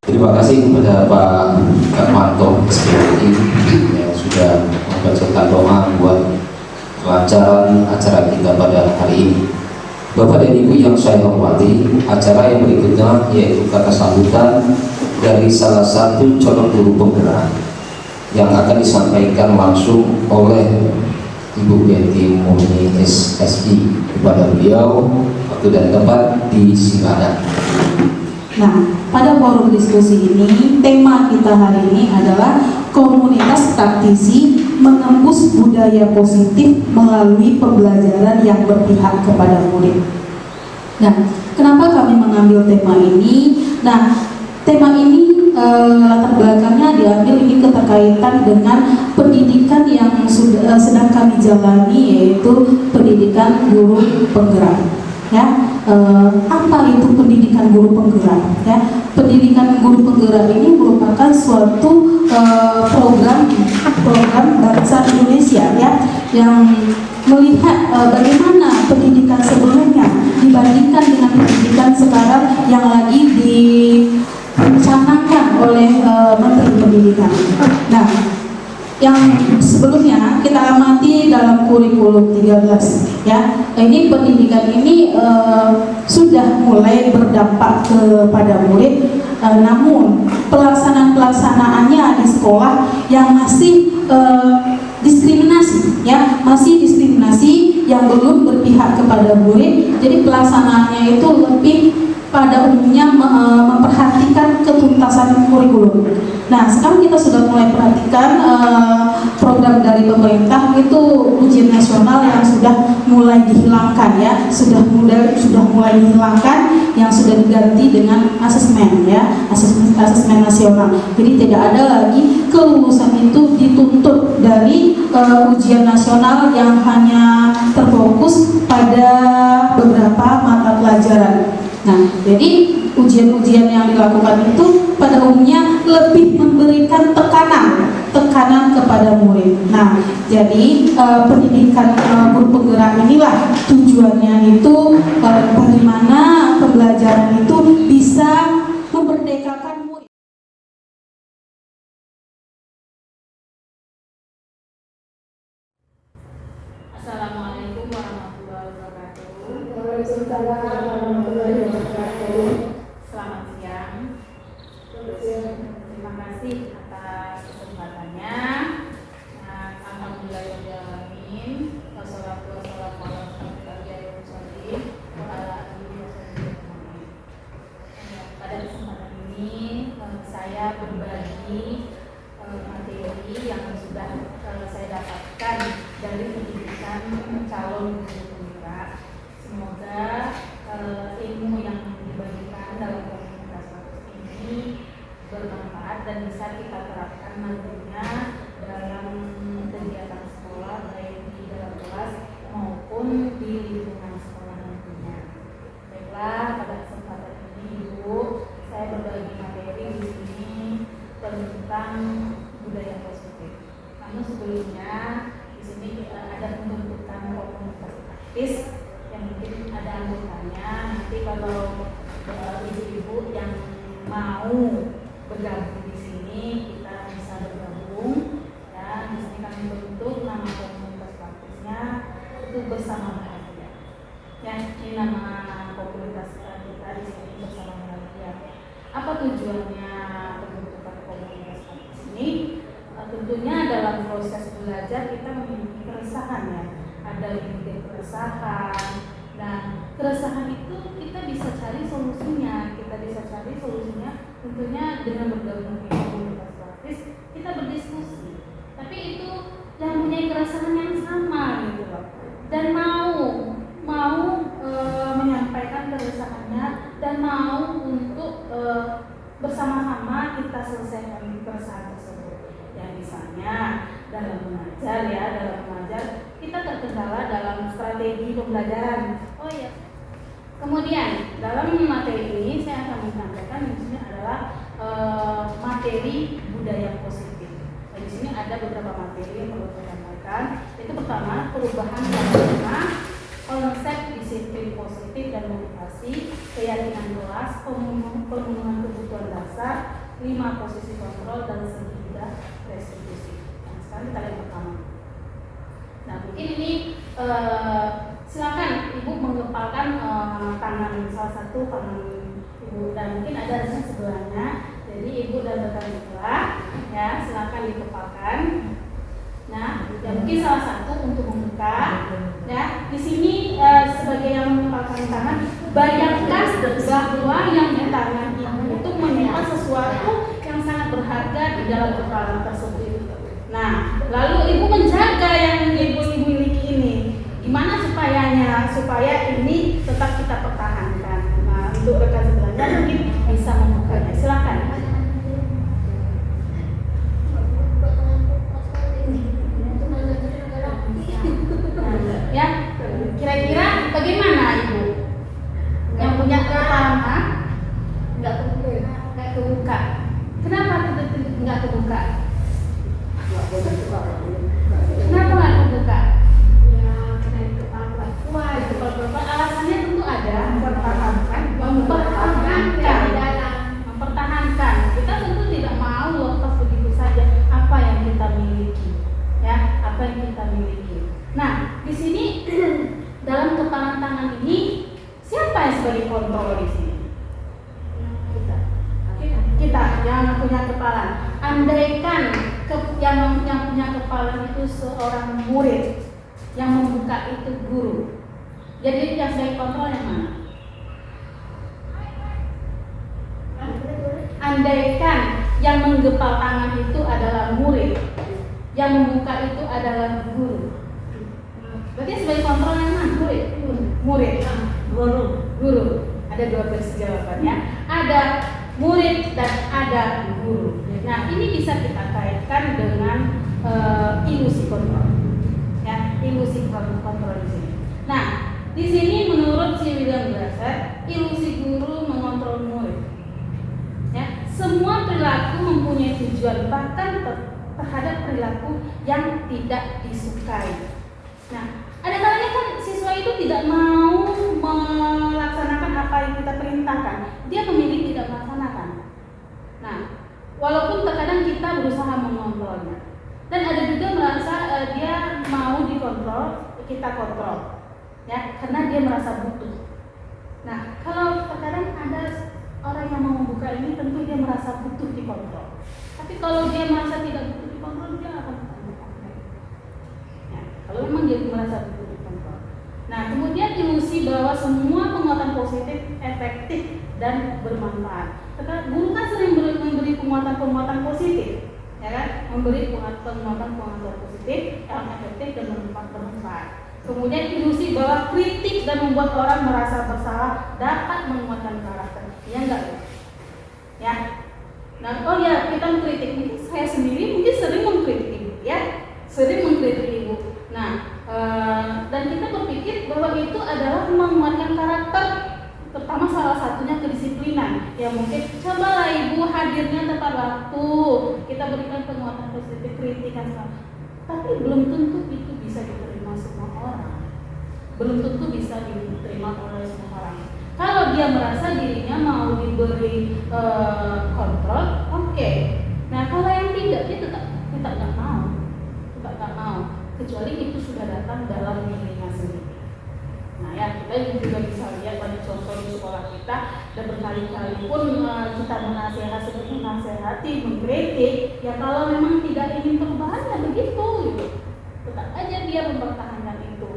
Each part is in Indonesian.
Terima kasih kepada Pak Manto SPWI yang sudah membacakan doa buat kelancaran acara kita pada hari ini. Bapak dan Ibu yang saya hormati, acara yang berikutnya yaitu kata sambutan dari salah satu calon guru penggerak yang akan disampaikan langsung oleh Ibu Yenti Murni SSI. Kepada beliau, waktu dan tempat disilakan. Nah, pada forum diskusi ini, tema kita hari ini adalah komunitas praktisi menembus budaya positif melalui pembelajaran yang berpihak kepada murid. Nah, kenapa kami mengambil tema ini? Nah, tema ini latar belakangnya diambil ini keterkaitan dengan pendidikan yang sedang kami jalani, yaitu pendidikan guru penggerak. Ya, apa itu pendidikan guru penggerak? Ya, pendidikan guru penggerak ini merupakan suatu program bangsa Indonesia ya, yang melihat bagaimana pendidikan sebelumnya dibandingkan dengan pendidikan sekarang yang lagi dicanangkan oleh Menteri Pendidikan. Nah, yang sebelumnya kita amati dalam kurikulum 13 ya, ini pendidikan ini sudah mulai berdampak kepada murid, namun pelaksanaannya di sekolah yang masih diskriminasi ya, masih diskriminasi yang belum berpihak kepada murid. Jadi pelaksanaannya itu lebih pada umumnya memperhatikan ketuntasan kurikulum. Nah, sekarang kita sudah mulai perhatikan program dari pemerintah itu ujian nasional yang sudah mulai dihilangkan ya, sudah mulai dihilangkan, yang sudah diganti dengan asesmen ya, asesmen nasional. Jadi tidak ada lagi kelulusan itu dituntut dari ujian nasional yang hanya terfokus pada beberapa mata pelajaran. Nah, jadi ujian-ujian yang dilakukan itu pada umumnya lebih memberikan tekanan kepada murid. Nah, jadi pendidikan guru penggerak inilah tujuannya itu bagaimana pembelajaran itu bisa memerdekakan murid. Assalamualaikum warahmatullahi wabarakatuh. Waalaikumsalam warahmatullahi wabarakatuh. Selamat siang. Terima kasih atas kesempatannya. Nah, alhamdulillahirabbil alamin. Wassalatu wassalamu ala asyrofil mursalin wa ala alihi wasallam. Pada kesempatan ini saya berbagi materi yang sudah saya dapatkan dari pendidikan calon guru penggerak. Semoga ilmu yang dibagikan dalam komunitas ini bermanfaat dan bisa kita terapkan nantinya dalam kegiatan sekolah, baik di dalam kelas maupun di lingkungan sekolah nantinya. Baiklah, pada kesempatan ini Ibu, saya berbagi materi di sini tentang budaya positif. Namun sebelumnya di sini ada pembentukan komunitas praktis yang mungkin ada anggotanya. Nanti kalau ibu-ibu yang mau bergabung di sini, kita bisa bergabung. Ya, di sini kami bentuk nama komunitas praktisnya itu Bersama Bahagia. Ya, ini nama komunitas kita di sini, Bersama Bahagia. Apa tujuannya pembentukan komunitas praktis ini? Tentunya dalam proses belajar kita memiliki keresahan ya, ada limit keresahan. Nah, keresahan itu kita bisa cari solusinya. Tentunya dengan bergabung di komunitas praktis kita berdiskusi. Tapi itu yang punya keresahan yang sama gitu loh, dan mau menyampaikan keresahannya dan mau untuk kita selesaikan keresahan tersebut. Ya misalnya dalam mengajar kita terkendala dalam strategi pembelajaran. Oh iya. Kemudian dalam materi ini saya akan menyampaikan di sini adalah materi budaya positif. Nah, di sini ada beberapa materi yang perlu saya sampaikan. Itu pertama, perubahan paradigma, konsep disiplin positif dan motivasi, keyakinan kelas, pemenuhan kebutuhan dasar, 5 posisi kontrol dan segitiga restitusi. Nah, sekarang kita lihat pertama. Nah, mungkin ini silakan ibu menggepalkan tangan salah satu tangan ibu dan mungkin ada di sebelahnya. Jadi ibu dan rekan sebelah, ya silakan dikepalkan. Nah, ya mungkin salah satu untuk membuka. Ya, di sini sebagai yang mengepalkan tangan, bayangkan bahwa yang di tangan ibu itu menyimpan sesuatu yang sangat berharga di dalam kepalan tersebut. Nah, lalu ibu menjaga yang ibu miliki ini. Gimana supaya ini tetap kita pertahankan. Nah, untuk rekan sebelahnya mungkin bisa membukanya. Silakan. Ya, kira-kira bagaimana ibu? Yang punya kepala nggak kebuka. Kenapa nggak kebuka? Kenapa nggak kebuka? Ya, karena itu apa? Wah, itu kalau alasannya tentu ada. Mempertahankan. Kita tentu tidak mau lepas begitu saja apa yang kita miliki, ya, apa yang kita miliki. Nah, di sini dalam kepalan tangan ini siapa yang sebagai kontrol di sini? Kita yang punya kepalan. Andaikan yang punya kepalan itu seorang murid, yang membuka itu guru. Jadi yang sebagai kontrol yang mana? Andaikan yang menggepal tangan itu adalah murid, yang membuka itu adalah guru. Berarti sebagai kontrol yang mana? Murid. Guru. Ada 2 versi jawabannya. Ada murid dan ada guru. Nah, ini bisa kita kaitkan dengan ilusi kontrol. Ya, ilusi kontrol di sini. Nah, di sini menurut si William Glasser, ilusi guru mengontrol murid. Ya, semua perilaku mempunyai tujuan, bahkan terhadap perilaku yang tidak disukai. Nah, ada kalanya kan siswa itu tidak mau melaksanakan apa yang kita perintahkan. Dia memilih tidak melaksanakan. Nah, walaupun terkadang kita berusaha mengontrolnya. Dan ada juga merasa dia mau dikontrol, kita kontrol. Ya, karena dia merasa butuh. Nah, kalau terkadang ada orang yang mau membuka ini, tentu dia merasa butuh dikontrol. Tapi kalau dia merasa tidak butuh dikontrol, dia akan membuka. Ya, kalau memang dia merasa butuh dikontrol. Nah, kemudian ilusi bahwa semua penguatan positif efektif dan bermanfaat. Guru kan sering memberi penguatan positif, ya kan? Memberi penguatan positif yang efektif dan bermanfaat. Kemudian ilusi bahwa kritik dan membuat orang merasa bersalah dapat menguatkan karakter. Iya enggak? Ya. Nah, oh ya, kita mengkritik. Mungkin saya sendiri mungkin sering mengkritik ibu, ya. Sering mengkritik ibu. Nah, dan kita berpikir bahwa itu adalah menguatkan karakter. Pertama salah satunya kedisiplinan. Ya mungkin cobalah ibu hadirnya tepat waktu. Kita berikan penguatan positif, kritikan. Tapi belum tentu itu bisa diterima semua orang. Belum tentu bisa diterima oleh semua orang. Kalau dia merasa dirinya mau diberi kontrol, oke. Nah, kalau yang tidak, dia tetap nggak mau. Kecuali itu sudah datang dalam dirinya sendiri. Nah, ya kita juga bisa lihat banyak contoh di sekolah kita, dan berkali-kali pun kita menasehati, mengkritik. Ya kalau memang tidak ingin perubahan, ya begitu. Gitu. Tetap aja dia mempertahankan itu.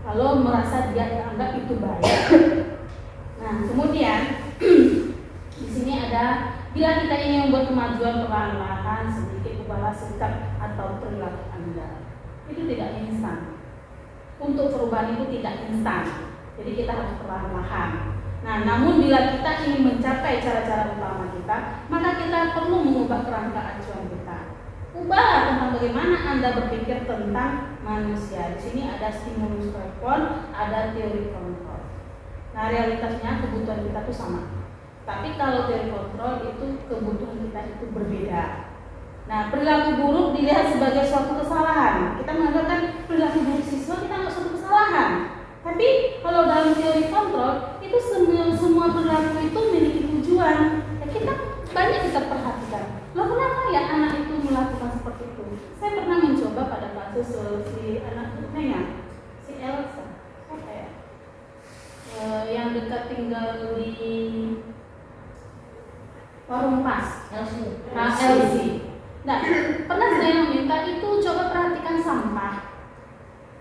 Kalau merasa dia anggap itu baik. Nah, kemudian di sini ada, bila kita ingin membuat kemajuan perlahan-lahan, sedikit ubahlah sikap atau perilaku Anda. Itu tidak instan. Untuk perubahan itu tidak instan. Jadi kita harus perlahan-lahan. Nah, namun bila kita ingin mencapai cara-cara utama kita, maka kita perlu mengubah kerangka acuan kita. Ubahlah tentang bagaimana Anda berpikir tentang manusia. Di sini ada stimulus respon, ada teori kontrol. Nah, realitasnya kebutuhan kita itu sama. Tapi kalau teori kontrol itu kebutuhan kita itu berbeda. Nah, perilaku buruk dilihat sebagai suatu kesalahan. Kita mengatakan perilaku buruk siswa kita nggak suatu kesalahan. Tapi kalau dalam teori kontrol itu semua perilaku itu memiliki tujuan. Ya, kita perhatikan. Loh, kenapa ya anak itu melakukan seperti itu? Saya pernah mencoba pada kasus si anak Nenya, si Elsa, apa ya? Yang dekat tinggal di Warung Pas, Elsie. Nah, pernah saya meminta itu coba perhatikan sampah.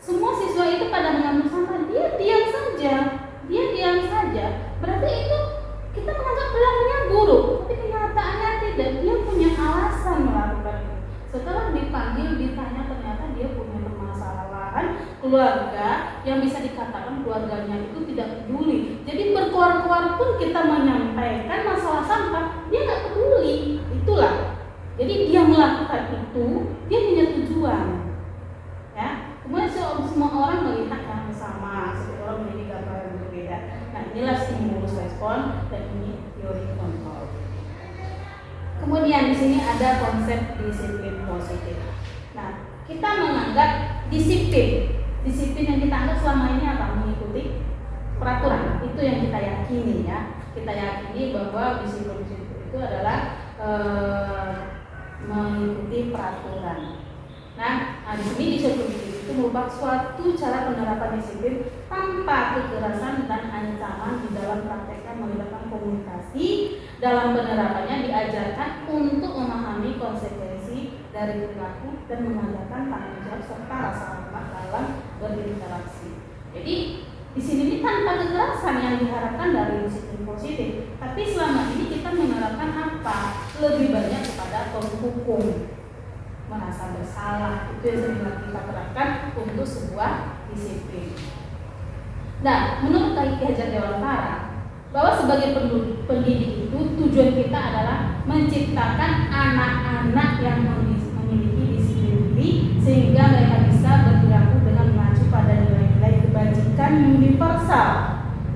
Semua siswa itu pada mengambil sampah, dia diam saja. Berarti itu kita menganggap perilakunya buruk, tapi kenyataannya tidak. Dia punya alasan melakukan itu. Setelah dipanggil, ditanya, ternyata dia punya permasalahan keluarga yang bisa dikatakan keluarganya itu tidak peduli. Jadi berkuar-kuar pun kita menyampaikan masalah sampah, dia nggak peduli. Itulah. Jadi dia melakukan itu, dia punya tujuan. Ya. Kemudian semua orang melihat yang sama, setiap orang memiliki gambaran yang berbeda. Nah, inilah stimulus respon dan ini teori kontrol. Kemudian di sini ada konsep disiplin positif. Nah, kita menganggap disiplin yang kita anggap selama ini apa? Mengikuti peraturan. Itu yang kita yakini ya. Kita yakini bahwa disiplin itu adalah mengikuti peraturan. Nah, di sini disiplin itu merupakan suatu cara penerapan disiplin tanpa kekerasan dan ancaman di dalam prakteknya melibatkan komunikasi. Dalam penerapannya diajarkan untuk memahami konsekuensi dari perilaku dan mengajarkan tanggung jawab serta rasa hormat dalam berinteraksi. Jadi di sini ini tanpa kekerasan yang diharapkan dari disiplin positif, tapi selama ini kita menerapkan apa? Lebih banyak kepada penghukum. Merasa bersalah, itu yang sering kita terapkan untuk sebuah disiplin. Nah, menurut Ki Hajar Dewantara, bahwa sebagai pendidik itu tujuan kita adalah menciptakan anak-anak yang memiliki disiplin diri sehingga mereka bisa berperilaku dengan mengacu pada nilai-nilai kebajikan universal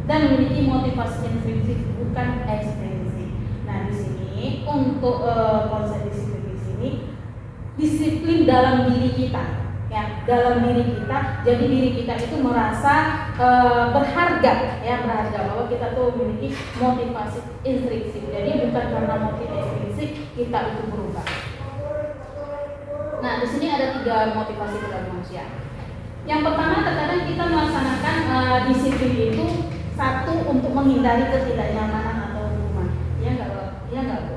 dan memiliki motivasi intrinsik bukan ekstrinsik. Nah, di sini untuk konsep disiplin di sini disiplin dalam diri kita, ya, dalam diri kita. Jadi diri kita itu merasa berharga, ya, berharga bahwa kita tuh memiliki motivasi intrinsik. Jadi bukan karena motivasi ekstrinsik kita itu berubah. Nah, di sini ada 3 motivasi dalam manusia. Yang pertama, terkadang kita melaksanakan disiplin itu satu untuk menghindari ketidaknyamanan atau hukuman. Ya nggak Bu?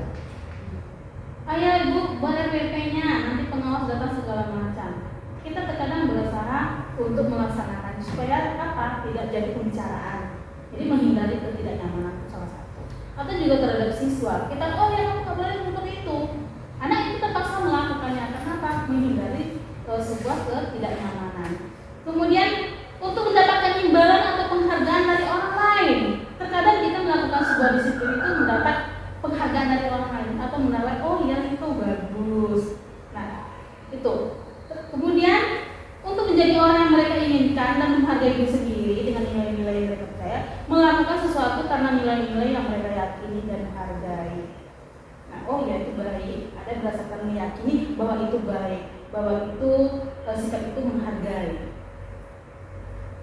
Ayo Ibu, boleh PP-nya, nanti pengawas datang segala macam. Kita terkadang berusaha untuk melaksanakan supaya apa? Tidak jadi pembicaraan. Jadi menghindari ketidaknyamanan salah satu. Atau juga terhadap siswa, kita kamu nggak boleh seperti itu. Anak itu terpaksa melakukannya, kenapa? Menghindari sebuah ketidaknyamanan. Kemudian untuk mendapatkan imbalan atau penghargaan dari orang lain. Terkadang kita melakukan sebuah disiplin itu mendapat penghargaan dari orang lain atau mendapat itu bagus. Nah, itu. Kemudian untuk menjadi orang yang mereka inginkan dan menghargai diri sendiri dengan nilai-nilai yang mereka percaya, melakukan sesuatu karena nilai-nilai yang mereka yakini dan hargai. Nah, itu baik. Ada berdasarkan meyakini bahwa itu baik, bahwa itu sikap itu menghargai.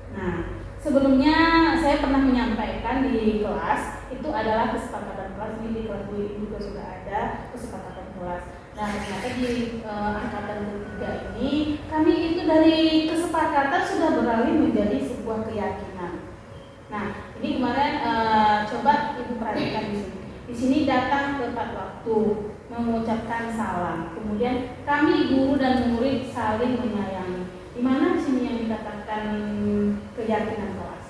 Nah, sebelumnya saya pernah menyampaikan di kelas itu adalah kesepakatan kelas. Di kelas ini juga sudah ada kesepakatan kelas. Nah, ternyata di angkatan ketiga ini kami itu dari kesepakatan sudah beralih menjadi sebuah keyakinan. Nah, ini kemarin coba Ibu perhatikan di sini. Di sini datang tepat waktu, mengucapkan salam. Kemudian kami guru dan murid saling menyayangi. Di mana di sini yang dikatakan keyakinan kelas?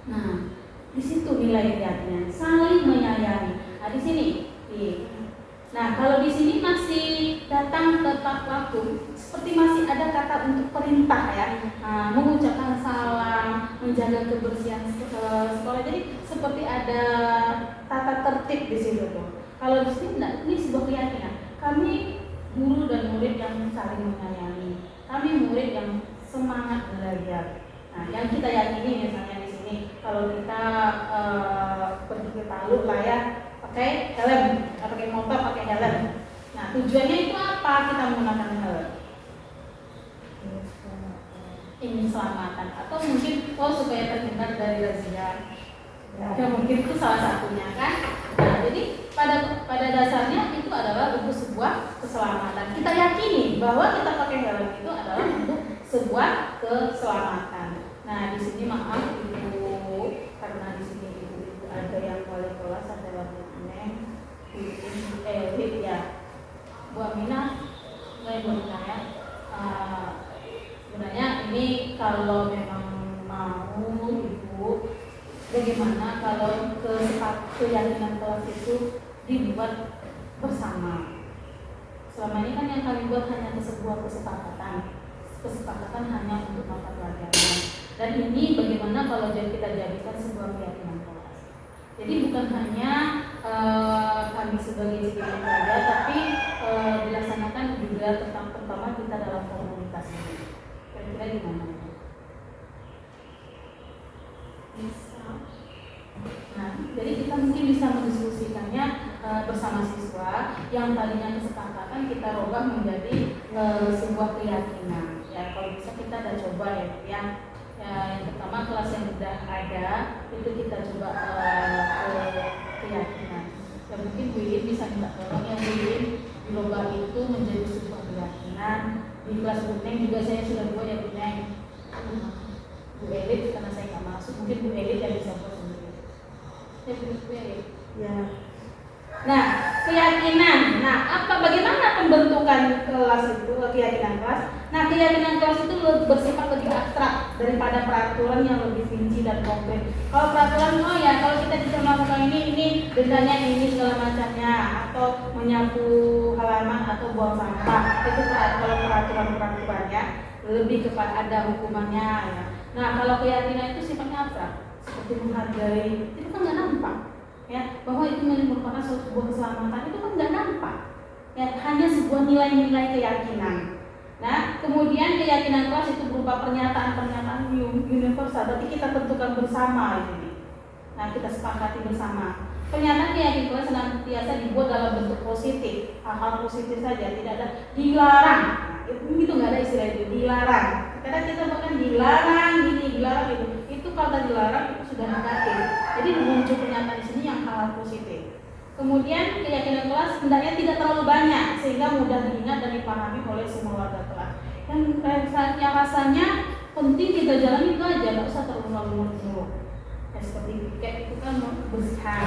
Nah, di situ nilai keyakinan, saling menyayangi. Nah, di sini Nah, kalau di sini masih datang tepat waktu, seperti masih ada kata untuk perintah ya, mengucapkan salam, menjaga kebersihan sekolah. Jadi seperti ada tata tertib di situ tuh. Kalau di sini enggak, ini sebuah keyakinan. Kami guru dan murid yang saling menyayangi. Kami murid yang semangat belajar. Nah, yang kita yakini misalnya di sini, kalau kita pergi ke Palu lah ya, pakai helm, pakai motor pakai helm. Nah, tujuannya itu apa kita menggunakan helm? Ingin selamatan, atau mungkin supaya terhindar dari razia. Ya mungkin itu salah satunya kan. Nah, jadi pada dasarnya itu adalah untuk sebuah keselamatan. Kita yakini bahwa kita pakai helm itu adalah untuk sebuah keselamatan. Nah, di sini maaf Ibu, karena di sini Ibu ada yang wali kelas, ada waktu ini, ya. Bu Aminah, buat saya, sebenarnya ini kalau memang mau Ibu, bagaimana kalau keyakinan kelas itu dibuat bersama. Selama ini kan yang kami buat hanya sebuah kesepakatan hanya untuk mata pelajaran. Dan ini bagaimana kalau kita jadikan sebuah keyakinan kelas. Jadi bukan hanya kami sebagai CPM saja, tapi dilaksanakan juga tentang pertama kita dalam komunitas ini. Kira-kira gimana? Bisa. Nah, jadi kita mungkin bisa mendiskusikannya bersama siswa yang tadinya kesepakatan kita rubah menjadi sebuah keyakinan. Ya, kalau bisa kita udah coba ya. Yang pertama kelas yang sudah ada itu kita coba keyakinan. Ya mungkin Bu Iin bisa minta tolong ya Bu Iin dirubah itu menjadi sebuah keyakinan. Di kelas Bu Neng juga saya sudah buat ya Bu Neng. Bu Elit karena saya nggak masuk, mungkin Bu Elit yang bisa buat sendiri. Ya Bu Elit. Ya. Nah, keyakinan. Nah, bagaimana pembentukan kelas itu, keyakinan kelas? Nah, keyakinan kelas itu bersifat lebih abstrak daripada peraturan yang lebih rinci dan konkret. Kalau peraturan, kalau kita bisa melakukan ini dendanya ini segala macamnya, atau menyapu halaman atau buang sampah, itu kalau peraturan-peraturannya lebih kepada ada hukumannya. Ya. Nah, kalau keyakinan itu sifatnya abstrak, seperti menghargai, itu kan nggak nampak. Ya, bahwa itu merupakan sebuah keselamatan itu kan nggak nampak, ya hanya sebuah nilai-nilai keyakinan. Nah, kemudian keyakinan kelas itu berupa pernyataan-pernyataan universal, berarti kita tentukan bersama ini. Nah, kita sepakati bersama. Pernyataan keyakinan kelas senantiasa dibuat dalam bentuk positif, hal-hal positif saja, tidak ada dilarang. Nah, itu nggak ada istilah itu dilarang. Kadang kita bahkan dilarang ini, dilarang itu. Itu kata dilarang itu sudah negatif. Jadi muncul pernyataan di sini yang hal positif. Kemudian keyakinan kelas hendaknya tidak terlalu banyak sehingga mudah diingat dan dipahami oleh semua warga kelas. Yang rasanya penting kita jalani itu aja, nggak usah terlalu muluk-muluk. Ya, seperti kayak itu kan bersihan.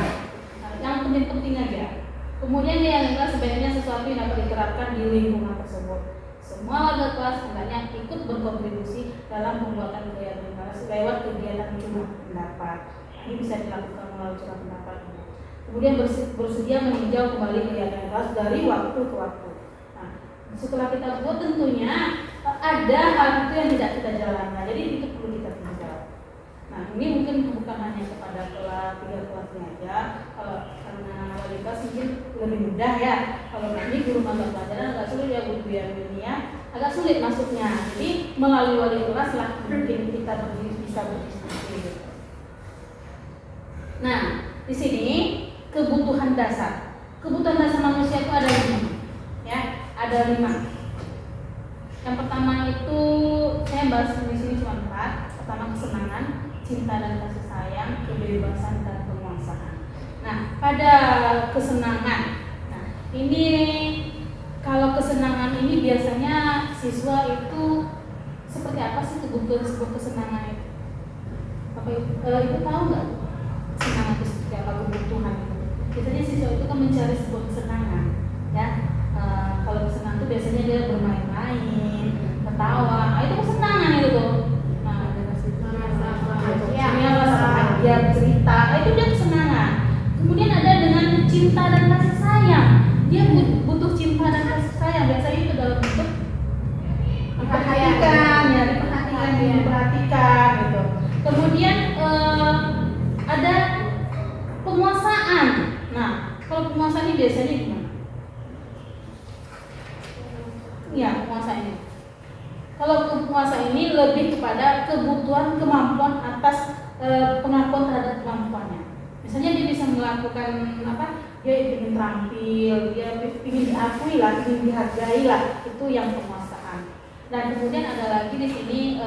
Yang penting-penting aja. Kemudian keyakinan kelas sebenarnya sesuatu yang dapat diterapkan di lingkungan tersebut. Semua warga kelas hendaknya ikut berkontribusi dalam pembuatan keyakinan kelas lewat kegiatan curah pendapat. Ini bisa dilakukan melalui curah pendapat. Kemudian bersedia meninjau kembali kegiatan kelas dari waktu ke waktu. Nah, setelah kita buat tentunya ada hal itu yang tidak kita jalankan. Jadi itu perlu kita tinjau. Nah, ini mungkin bukan hanya kepada kelas 3 kelasnya aja. Kalau karena wali kelas mungkin lebih mudah ya. Kalau kami guru mata pelajaran agak sulit ya Bu Dunia, agak sulit masuknya. Jadi melalui wali kelas lah mungkin kita bisa berdiskusi. Nah, di sini kebutuhan dasar. Kebutuhan dasar manusia itu ada 5. Ya, ada 5. Yang pertama itu saya bahas di sini cuma 4. Pertama kesenangan, cinta dan kasih sayang, kebebasan dan penguasaan. Nah, pada kesenangan. Nah, ini kalau kesenangan ini biasanya siswa itu seperti apa sih kebutuhan sebuah kesenangan itu? Apa itu tahu nggak? Kesenangan itu seperti apa kebutuhan itu? Biasanya siswa itu kan mencari sebuah kesenangan, ya. Kalau kesenangan itu biasanya dia bermain-main, ketawa, itu kesenangan itu tuh. Nah, dia cerita, itu dia kesenangan. Kemudian ada dengan cinta dan kasih sayang. Dia dia butuh cinta dan kasih sayang. Biasanya itu dalam bentuk diperhatikan, ya diperhatikan gitu. Kemudian ada penguasaan. Nah, kalau penguasaan ini biasanya gimana? Ya, penguasaan ini. Kalau penguasa ini lebih kepada kebutuhan kemampuan atas pengakuan terhadap kemampuannya. Misalnya dia bisa melakukan dia ingin terampil, dia ingin diakui lah, ingin dihargai lah, itu yang penguasaan. Dan kemudian ada lagi di sini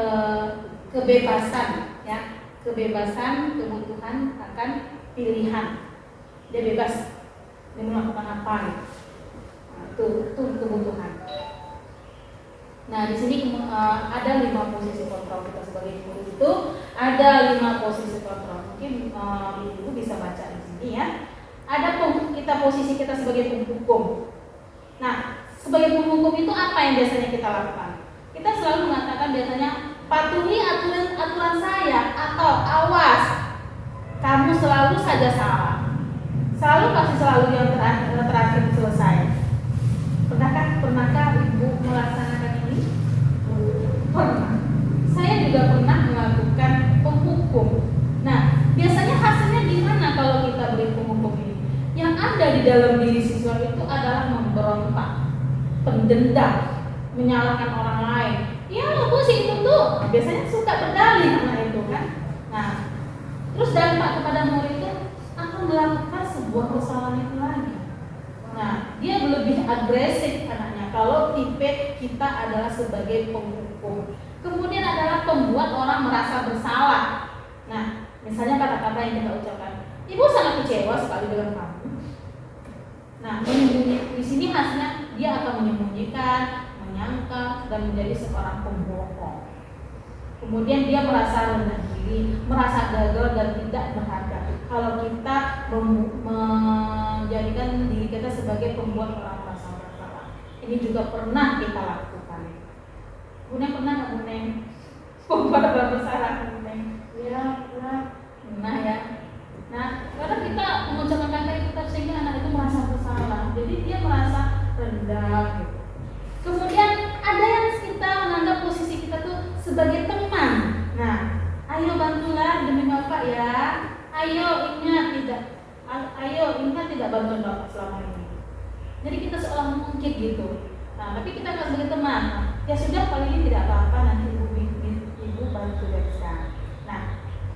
kebebasan, ya, kebebasan kebutuhan akan pilihan. Dia bebas, dia melakukan apa? Nah, itu kebutuhan. Nah, di sini ada 5 posisi kontrol kita sebagai guru itu, ada 5 posisi kontrol. Mungkin ibu bisa baca di sini ya. Ada posisi kita sebagai penghukum. Nah, sebagai penghukum itu apa yang biasanya kita lakukan? Kita selalu mengatakan biasanya patuhi aturan saya, atau awas, kamu selalu saja salah. Selalu yang terakhir selesai. Pernahkah ibu melaksanakan ini? Pernah. Saya juga pernah melakukan penghukum. Nah, biasanya hasilnya gimana kalau kita beri penghukum ini? Yang ada di dalam diri siswa itu adalah memberontak, pendendam, menyalahkan orang lain. Ya, aku sih itu tuh biasanya suka berdalih anak itu kan. Nah, terus dampak kepada murid itu akan melakukan sebuah kesalahan itu lagi. Nah, dia lebih agresif anaknya kalau tipe kita adalah sebagai penghukum. Kemudian adalah pembuat orang merasa bersalah. Nah, misalnya kata-kata yang kita ucapkan, ibu sangat kecewa sekali dengan kamu. Nah, di sini hasilnya dia akan menyembunyikan, menyangka, dan menjadi seorang pembohong. Kemudian dia merasa rendah diri, merasa gagal dan tidak berharga. Kalau kita menjadikan diri kita sebagai pembuat orang merasa bersalah, ini juga pernah kita lakukan. Bunda pernah nggak Bunda pembuat orang bersalah? Ya, pernah ya. Nah, karena kita mengucapkan kata itu sehingga anak itu merasa bersalah, jadi dia merasa rendah. Gitu. Kemudian ada yang kita menganggap posisi kita tuh sebagai teman. Nah, ayo bantulah demi Bapak ya. Ayo ingat tidak bantuan Bapak selama ini. Jadi kita seolah mungkin gitu. Nah, tapi kita nggak sebagai teman. Ya sudah, kali ini tidak apa-apa, nanti ibu bantu ya. Nah,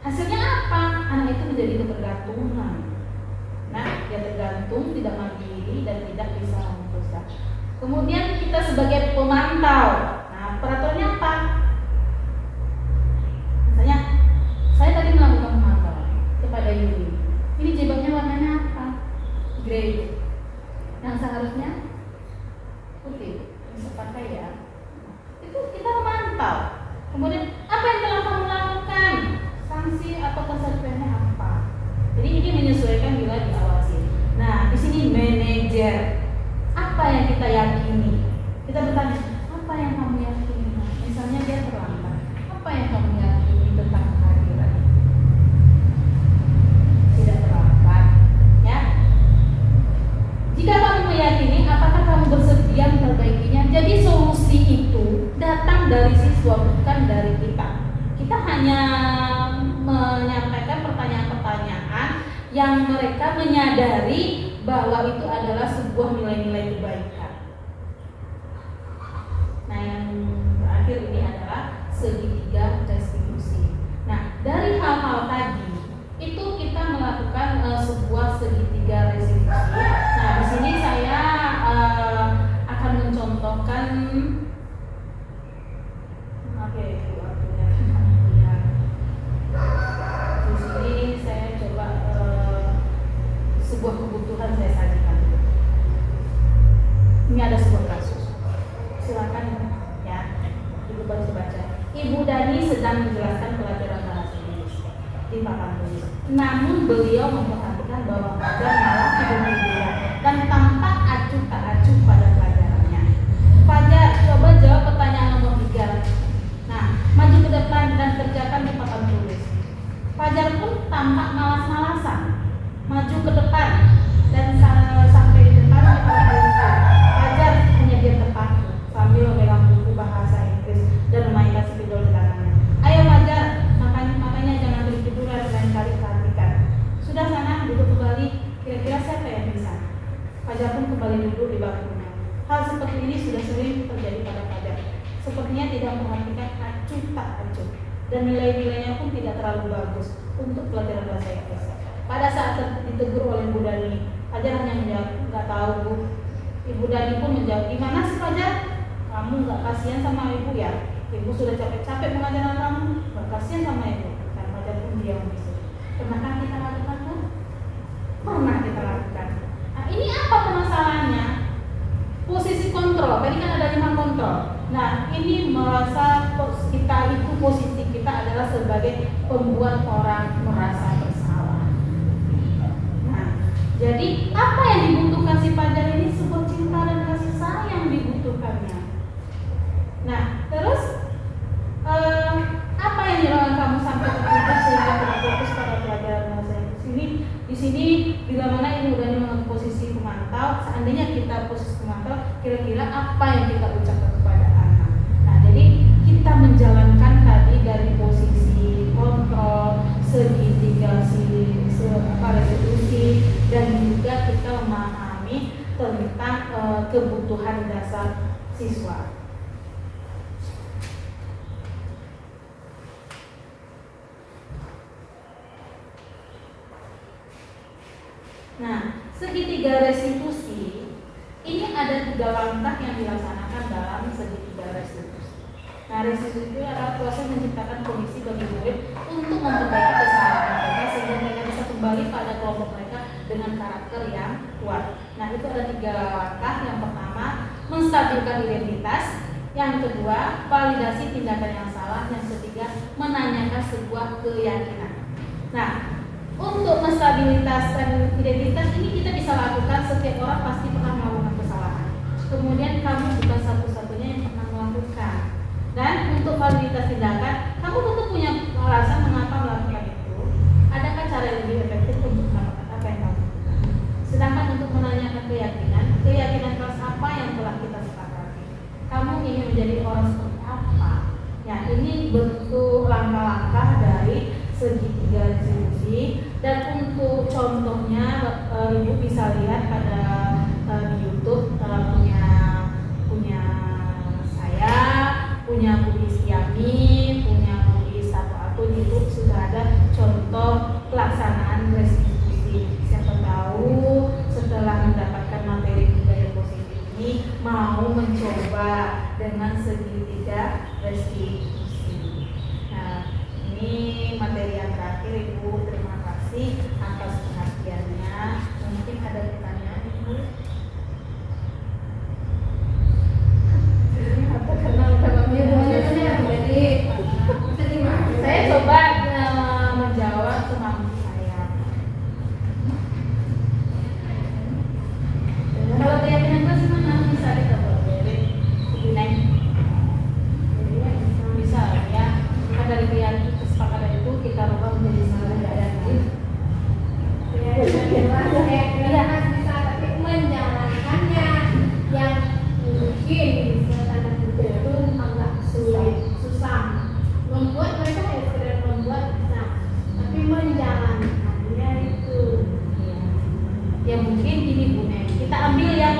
hasilnya apa? Anak itu menjadi ketergantungan. Nah, dia tergantung, tidak mandiri dan tidak bisa memutuskan. Kemudian kita sebagai pemantau. Nah, peraturannya apa? Misalnya, saya tadi melakukan pemantauan kepada Yuli. Ini jilbabnya warnanya apa? Grey. Yang seharusnya putih. Bisa pakai ya. Itu kita memantau. Kemudian apa yang telah kamu lakukan? Sanksi atau konsekuensinya apa? Jadi ini menyesuaikan bila diawasi. Nah, di sini manajer. Apa yang kita yakini? Kita bertanya, apa yang kamu yakini? Misalnya dia terlambat. Apa yang kamu yakini tentang kehadiran? Tidak terlambat, ya. Jika kamu meyakini, apakah kamu bersedia memperbaikinya? Jadi solusi itu datang dari siswa, bukan dari kita. Kita hanya menyampaikan pertanyaan-pertanyaan yang mereka menyadari bahwa itu adalah sebuah nilai-nilai kebaikan. Nah, yang terakhir ini adalah segitiga restitusi. Nah, dari hal-hal tadi itu kita melakukan sebuah segitiga restitusi. Nah, di sini saya akan mencontohkan. Oke, waktunya ya. Di sini saya coba sebuah kebutuhan saya sajikan. Ini ada sebuah kasus. Silakan ya, Ibu baru baca. Ibu Dani sedang menjelaskan pelajaran bahasa Indonesia di papan tulis. Namun beliau memperhatikan bahwa Fajar malah tidur-tiduran dan tampak acuh tak acuh pada pelajarannya. Fajar, coba jawab pertanyaan nomor 3. Nah, maju ke depan dan kerjakan di papan tulis. Fajar pun tampak malas-malasan. Maju ke depan dan sampai di depan di papan tulis pun kembali duduk di bangkunya. Hal seperti ini sudah sering terjadi pada Fajar. Sepertinya tidak memperhatikan acuh tak acuh, dan nilai-nilainya pun tidak terlalu bagus untuk pelajaran bahasa Inggris. Pada saat ditegur oleh Bu Dani, Fajar hanya menjawab, "Nggak tahu, Bu." Ibu Dani pun menjawab, "Gimana sih Fajar? Kamu nggak kasihan sama ibu ya? Ibu sudah capek-capek mengajar kamu, nggak kasihan sama ibu." Dan Fajar pun diam di situ. Pernahkah kita lakukan, Bu? Pernah kita lakukan. Nah, ini apa permasalahannya? Posisi kontrol, tadi kan ada 5 kontrol. Nah, ini merasa kita itu posisi kita adalah sebagai pembuat orang merasa bersalah. Nah, jadi apa yang dibutuhkan si Fajar ini? Sebuah cinta dan kasih sayang dibutuhkannya. Nah, terus apa yang dilakukan kamu sampai tertutup sehingga tidak fokus pada pelajaran bahasa Inggris? Di sini bila mana Ibu Dani mengambil posisi pemantau, seandainya kita posisi pemantau, kira-kira apa yang kita ucapkan kepada anak? Nah, jadi kita menjalankan tadi dari posisi kontrol, segitiga restitusi, dan juga kita memahami tentang kebutuhan dasar siswa. Nah, segitiga restitusi ini ada 3 langkah yang dilaksanakan dalam segitiga restitusi. Nah, restitusi itu adalah proses menciptakan kondisi bagi murid untuk memperbaiki kesalahan mereka sehingga mereka bisa kembali pada kelompok mereka dengan karakter yang kuat. Nah, itu ada 3 langkah. Yang pertama, menstabilkan identitas. Yang kedua, validasi tindakan yang salah. Yang ketiga, menanyakan sebuah keyakinan. Nah, untuk menstabilitas dan identitas ini kita bisa lakukan. Setiap orang pasti pernah melakukan kesalahan. Kemudian kamu bukan satu-satunya yang pernah melakukan. Dan untuk validitas tindakan, kamu tentu punya alasan mengapa melakukan itu. Adakah cara yang lebih efektif untuk mendapatkan apa yang kamu lakukan? Sedangkan untuk menanyakan keyakinan keras apa yang telah kita sepakati. Kamu ingin menjadi orang seperti apa? Ya, ini bentuk langkah-langkah dari segitiga restitusi. Dan untuk contohnya Ibu bisa lihat pada di YouTube punya saya, punya Bu Istiami, punya Bu Satu akun YouTube sudah ada contoh pelaksanaan restitusi. Siapa tahu setelah mendapatkan materi budaya positif ini mau mencoba dengan segitiga restitusi. Nah, ini materi yang terakhir Ibu. Terima kasih atas perhatiannya. Mungkin ada pertanyaan Ibu? Atau kenal sama Ibu? Jadi saya coba menjawab semampu saya. Kalau keyakinan kelas mana bisa kita pelajari? Naik. Bisa ya. Maka dari keyakinan kesepakatan itu kita rubah menjadi salah dan bisa tapi menjalankannya yang mungkin bisa tanda kutip itu agak susah. Membuat mereka ya sekedar membuat bisa, tapi menjalankannya itu ya mungkin gini Bu Nek, kita ambil yang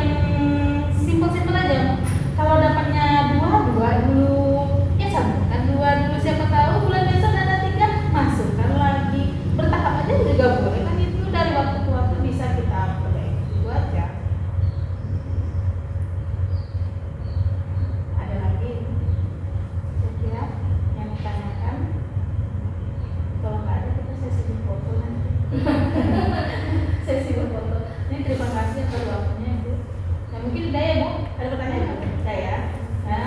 simpel-simpel aja. Kalau dapatnya 2 dulu, ya sambungkan 2 dulu. Siapa tahu bulan besok ada 3, masukkan lagi. Bertahap aja juga boleh kan, itu dari waktu ke waktu bisa kita perbaiki. Itu aja. Ada lagi kira-kira yang ditanyakan? Kalau nggak ada kita sesi foto nanti. Sesi foto. Ini terima kasih atas waktunya Ibu. Ya mungkin udah ya Bu. Ada pertanyaan? Saya. Ya.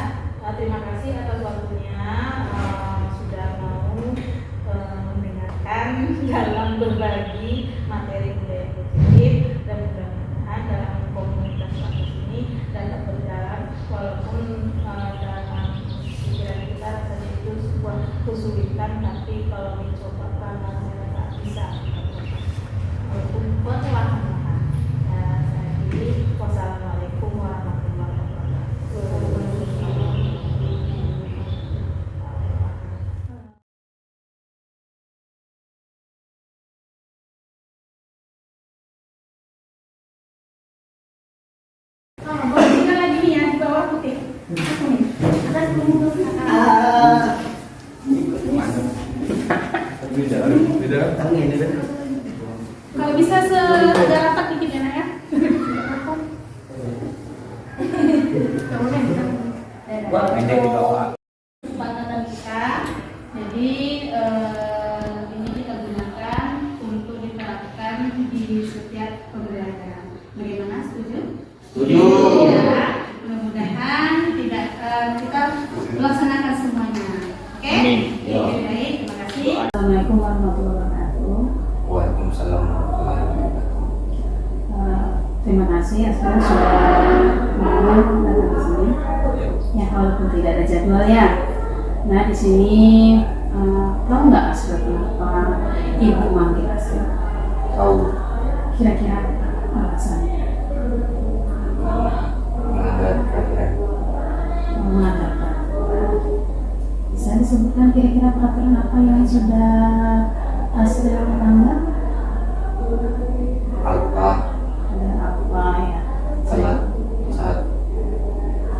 Terima kasih atas waktunya. Sudah mau mendengarkan dalam berbagi materi budaya positif, dan mudah-mudahan dalam komunitas kampus ini dapat berjalan walaupun dalam pikiran kita rasanya itu sebuah kesulitan, tapi kalau dicoba karena saya rasa bisa walaupun perlahan-lahan. Ya, saya akhiri. Wassalamualaikum warahmatullahi wabarakatuh. Kalau bisa agak rapat dikit ya, Nak, ya. Kesempatan kita, jadi ini kita gunakan untuk diterapkan di setiap pembelajaran. Bagaimana? Setuju? Setuju. Ya, mudah-mudahan tidak kita melaksanakan semuanya. Oke? Ya. Oke, baik, terima kasih. Assalamualaikum warahmatullahi wabarakatuh. Waalaikumsalam warahmatullahi wabarakatuh. Terima kasih Asrul sudah mau datang ke sini. Ya walaupun tidak ada jadwal ya. Nah di sini tahu nggak Asrul kenapa ibu manggil Asrul? Tahu. Kira-kira apa alasannya? Melanggar peraturan. Bisa disebutkan kira-kira peraturan apa yang sudah Asrul melanggar? Apa Ada apa ya? saat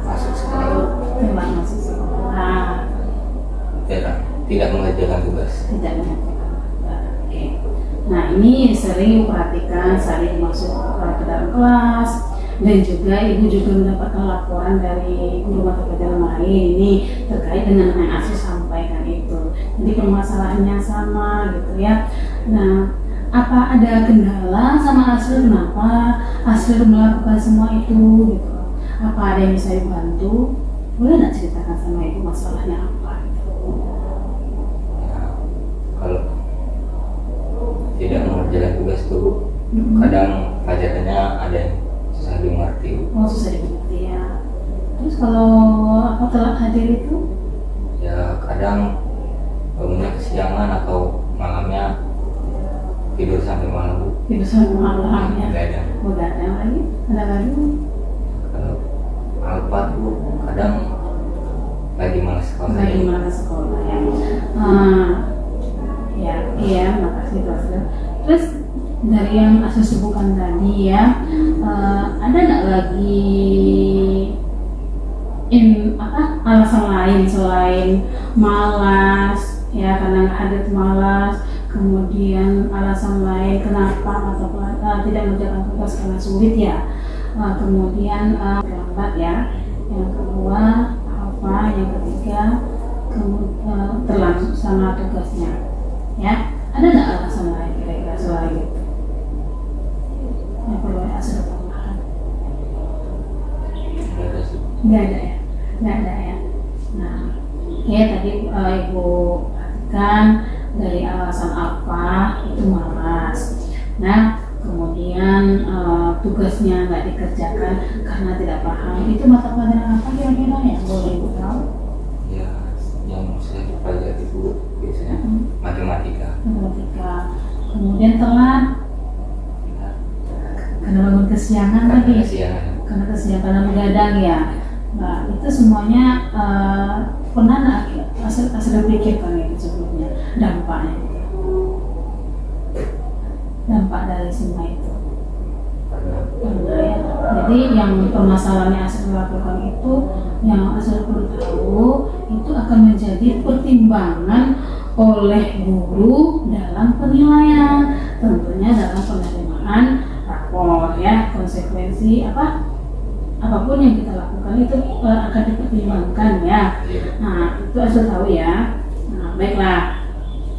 masuk sekolah Telah masuk sekolah. tidak mengerjakan tugas. Tidak menyampaikan. Oke. Nah ini sering perhatikan sering masuk ke dalam kelas dan juga ibu juga mendapatkan laporan dari guru mata pelajaran lain ini terkait dengan yang Asrul sampaikan itu. Jadi permasalahannya sama gitu ya. Nah apa ada kendala sama Asrul kenapa Asrul melakukan semua itu gitu? Apa ada yang bisa dibantu? Boleh nggak ceritakan sama ibu masalahnya apa? Ya, kalau tidak mengerjakan tugas itu kadang pelajarannya ada yang susah dimengerti. Oh susah dimengerti ya. Terus kalau apa telat hadir itu? Ya kadang bangunnya kesiangan atau malamnya tidur sampai malam. Tidur sampai malam ya. Nggak ada. Oh nggak ada lagi? Ada lagi? Kalau Alfa tuh kadang lagi malas sekolah. Lagi mana sekolah ya? Ya, iya, makasih Pak Asrul. Terus dari yang Asrul sebutkan tadi ya, ada nggak lagi alasan lain selain malas ya karena nggak hadir malas, kemudian alasan lain kenapa atau tidak mengerjakan tugas karena sulit ya, kemudian terlambat ya, yang kedua apa, yang ketiga terlaksana tugasnya ya, ada nggak alasan lain kira-kira selain itu yang perlu Asrul tambahkan? Nggak ada ya, nggak ada ya. Nah ya tadi ibu perhatikan dari alasan apa itu malas. Nah kemudian tugasnya nggak dikerjakan karena tidak paham. Itu mata pelajaran apa kira-kira yang boleh ibu tahu? Ya yang saya pelajari itu biasanya matematika. Matematika. Kemudian telat Ya, karena bangun kesiangan karena lagi. kesiangan. Karena kesiangan karena begadang ya. Nah itu semuanya pernah nggak Asrul pikirkan itu sebelumnya dampaknya? Dampak dari semua itu. Pernah ya. Jadi yang permasalahan yang Asrul lakukan itu, yang Asrul perlu tahu itu akan menjadi pertimbangan oleh guru dalam penilaian, tentunya dalam penerimaan rapor ya, konsekuensi apapun yang kita lakukan itu akan dipertimbangkan ya. Nah itu Asrul tahu ya. Nah baiklah,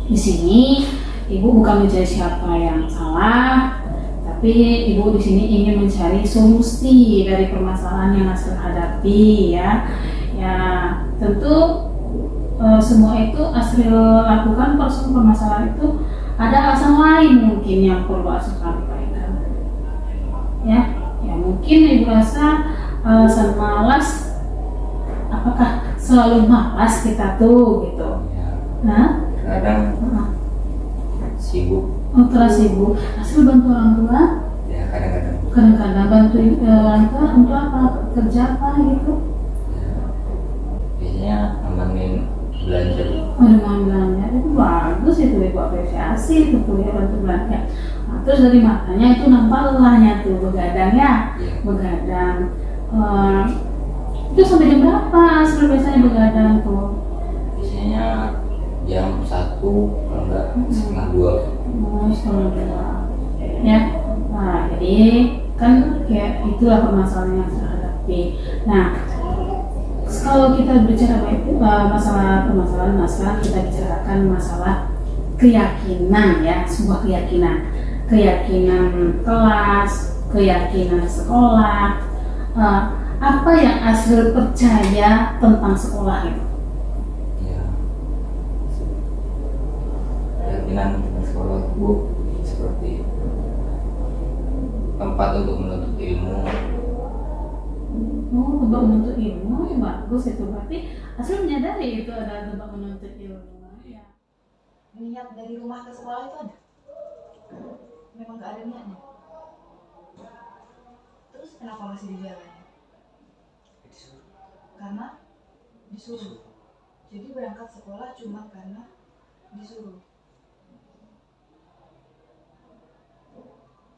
di sini ibu bukan mencari siapa yang salah, tapi ibu di sini ingin mencari solusi dari permasalahan yang Asrul hadapi ya. Ya tentu semua itu Asrul lakukan permasalahan itu ada alasan lain mungkin yang perlu Asrul sampaikan. Ya mungkin ibu rasa alasan malas, apakah selalu malas kita tuh gitu? Ya, kadang sibuk. Oh terus sibuk. Asrul bantu orang tua? Ya kadang-kadang. Kadang-kadang bantu orang tua untuk apa? Kerja apa gitu? Ya, biasanya nemenin belanja. Oh demam belanja itu bagus itu ibu apresiasi itu kuliah bantu belanja. Nah, terus dari matanya itu nampak lelahnya tuh begadang ya, Iya. begadang. Itu sampai jam berapa Asrul biasanya begadang tuh? Biasanya jam 1 kalau enggak setengah 2. Setengah dua. Ya. Nah, jadi kan kayak itulah permasalahan yang saya hadapi. Nah, kalau kita bicara masalah permasalahan, nah sekarang kita bicarakan masalah keyakinan ya, sebuah keyakinan kelas, keyakinan sekolah. Apa yang Asrul percaya tentang sekolah itu? Ya, keyakinan tentang sekolah Bu seperti tempat untuk menuntut ilmu. Oh, tempat menuntut ilmu, bagus itu. Berarti Asrul menyadari itu ada tempat menuntut ilmu. Ya. Niat dari rumah ke sekolah itu ada? Memang gak ada niatnya? Terus kenapa masih di jalan? Karena disuruh. Jadi berangkat sekolah cuma karena disuruh.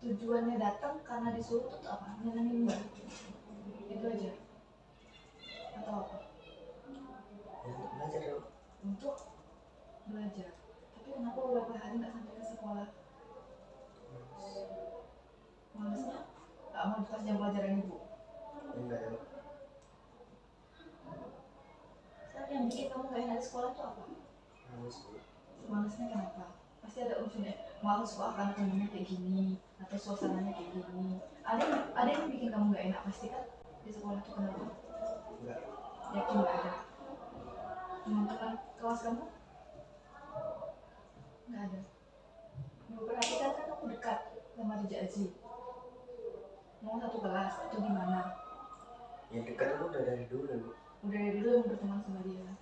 Tujuannya datang karena disuruh itu apa? Nyenengin mbak? Itu aja? Atau apa? Untuk belajar. Tapi kenapa beberapa hari nggak sampai ke sekolah? Malesnya? Nggak mau pas jam pelajaran ibu? Enggak ya. Tapi yang bikin kamu nggak enak di sekolah itu apa? Malesnya kenapa? Pasti ada unsurnya. Males kok akan temennya kayak gini atau suasananya kayak gini. Ada yang bikin kamu nggak enak pasti kan di sekolah itu kenapa? Enggak. Yakin nggak ada? Teman-teman kelas kamu? Nggak ada. Ibu perhatikan kan kamu dekat sama Dijak Aji. Mau satu kelas atau gimana? Yang dekat itu udah dari dulu Bu. Udah dari dulu yang berteman sama dia.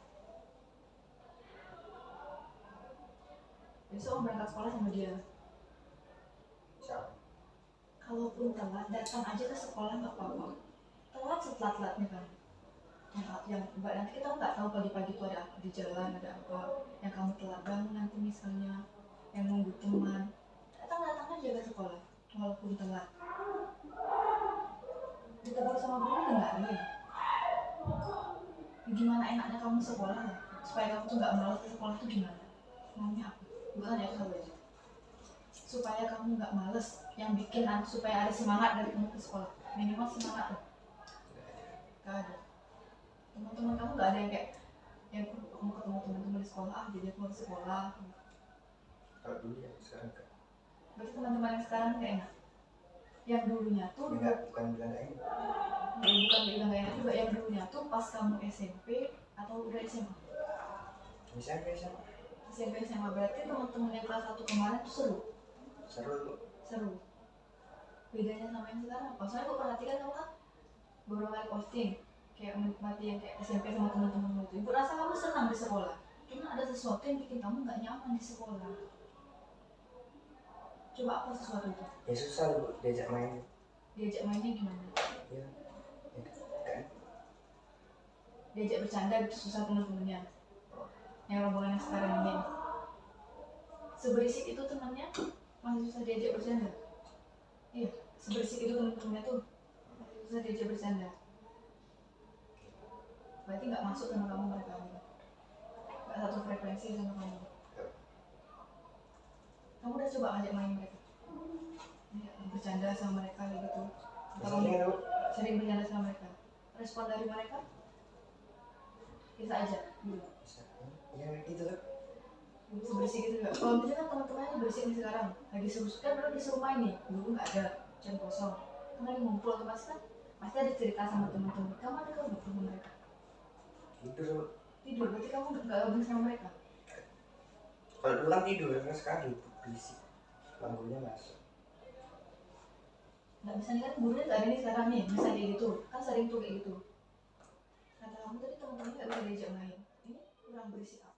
Besok om berangkat sekolah sama dia. Siapa? Kalaupun telat, datang aja ke sekolah nggak apa-apa. Telat setelat-telatnya kan. Yang nanti kita nggak tahu pagi-pagi itu ada apa di jalan, ada apa. Yang kamu telat bangun nanti misalnya, yang nunggu teman. Datang aja ke sekolah, walaupun telat. Ditegur sama guru dengarin. Gimana enaknya kamu sekolah supaya kamu tuh nggak malas ke sekolah tuh gimana? Maunya apa? Bukan ya kalau aja. Supaya kamu nggak males, yang bikin supaya ada semangat dari kamu ke sekolah. Minimal semangat lah. Gak ada. Teman-teman kamu nggak ada yang kayak yang kamu ketemu teman-teman di sekolah, jadi aku harus sekolah. Kalau dulu ya, sekarang enggak. Berarti teman-teman yang sekarang nggak enak. Yang dulunya tuh Enggak, bukan bilang enggak enak. bukan bilang nggak enak juga. Yang dulunya tuh pas kamu SMP atau udah SMA. Misalnya kayak siapa? SMP SMA berarti teman-teman yang kelas 1 kemarin tuh Seru Bu. seru. Bedanya sama yang sekarang apa? Soalnya gue perhatikan kamu kan beberapa kali posting kayak menikmati yang kayak SMP sama teman-teman itu. Ibu rasa kamu senang di sekolah. Cuma ada sesuatu yang bikin kamu nggak nyaman di sekolah. Coba apa sesuatu itu? Ya susah Bu, diajak main. Diajak mainnya gimana? Ya. Kan. Diajak bercanda gitu susah teman-temannya. Yang rombongan yang sekarang ini. Seberisik itu temannya masih susah diajak bercanda. Iya, seberisik itu teman-temannya tuh masih susah diajak bercanda. Berarti nggak masuk sama kamu mereka. Nggak satu frekuensi sama kamu. Kamu udah coba ngajak main mereka? Ya, bercanda sama mereka gitu. Atau kamu Misalnya Bu. sering bercanda sama mereka? Respon dari mereka? Bisa aja dulu. Ya gitu kan. Sebersih gitu juga. Kalau misalnya kan teman-temannya bersih nih sekarang, lagi seru kan dulu disuruh main nih, dulu nggak ada jam kosong. Kan lagi ngumpul otomatis kan, pasti ada cerita sama teman-teman. Kamu ada kamu sama mereka? Tidur, berarti kamu nggak gabung sama mereka? Kalau dulu kan tidur, kan sekarang berisik. Lampunya masuk. Nggak bisa nih kan gurunya nggak ada nih sekarang nih, bisa kayak gitu. Kan sering tuh kayak gitu. Kata kamu tadi teman-temannya nggak bisa diajak main. Ini kurang berisik apa?